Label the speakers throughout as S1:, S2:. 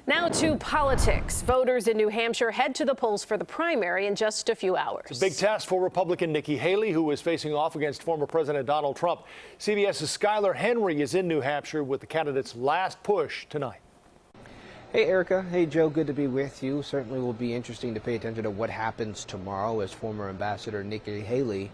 S1: Now to politics. Voters in New Hampshire head to the polls for the primary in just a few hours.
S2: It's a big test for Republican Nikki Haley, who is facing off against former President Donald Trump. CBS's Skyler Henry is in New Hampshire with the candidate's last push tonight.
S3: Hey, Erica. Hey, Joe. Good to be with you. Certainly will be interesting to pay attention to what happens tomorrow as former Ambassador Nikki Haley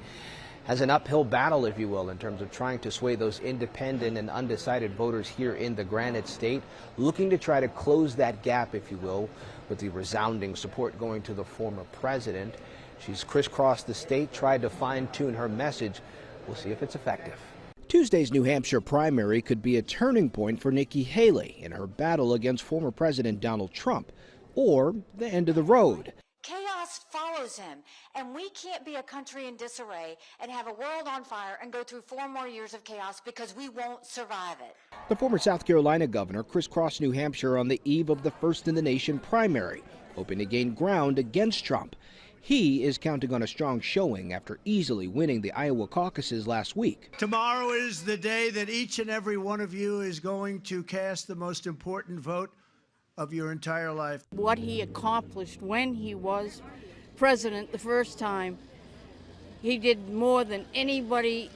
S3: has an uphill battle, if you will, in terms of trying to sway those independent and undecided voters here in the Granite State, looking to try to close that gap, if you will, with the resounding support going to the former president. She's crisscrossed the state, tried to fine-tune her message. We'll see if it's effective.
S4: Tuesday's New Hampshire primary could be a turning point for Nikki Haley in her battle against former President Donald Trump, or the end of the road.
S5: Chaos follows him, and we can't be a country in disarray and have a world on fire and go through 4 more years of chaos because we won't survive it.
S4: The former South Carolina governor crisscrossed New Hampshire on the eve of the first-in-the-nation primary, hoping to gain ground against Trump. He is counting on a strong showing after easily winning the Iowa caucuses last week.
S6: Tomorrow is the day that each and every one of you is going to cast the most important vote of your entire life.
S7: What he accomplished when he was president the first time, he did more than anybody,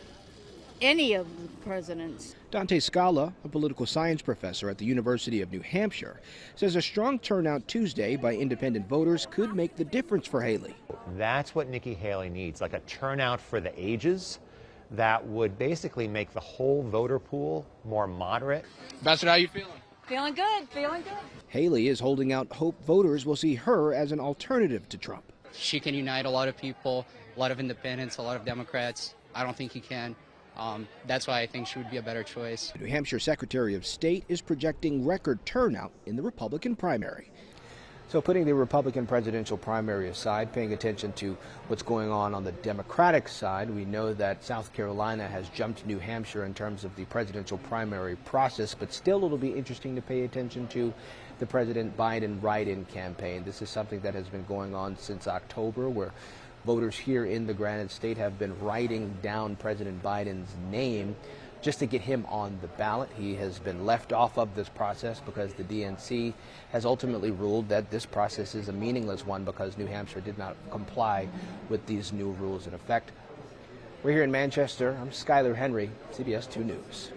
S7: any of the presidents.
S4: Dante Scala, a political science professor at the University of New Hampshire, says a strong turnout Tuesday by independent voters could make the difference for Haley.
S8: That's what Nikki Haley needs, like a turnout for the ages that would basically make the whole voter pool more moderate.
S9: Ambassador, how you feeling?
S5: Feeling good, feeling good.
S4: Haley is holding out hope voters will see her as an alternative to Trump.
S9: She can unite a lot of people, a lot of independents, a lot of Democrats. I don't think he can. That's why I think she would be a better choice.
S4: The New Hampshire Secretary of State is projecting record turnout in the Republican primary.
S3: So putting the Republican presidential primary aside, paying attention to what's going on the Democratic side, we know that South Carolina has jumped New Hampshire in terms of the presidential primary process, but still it'll be interesting to pay attention to the President Biden write-in campaign. This is something that has been going on since October, where voters here in the Granite State have been writing down President Biden's name just to get him on the ballot. He has been left off of this process because the DNC has ultimately ruled that this process is a meaningless one because New Hampshire did not comply with these new rules in effect. We're here in Manchester. I'm Skyler Henry, CBS 2 News.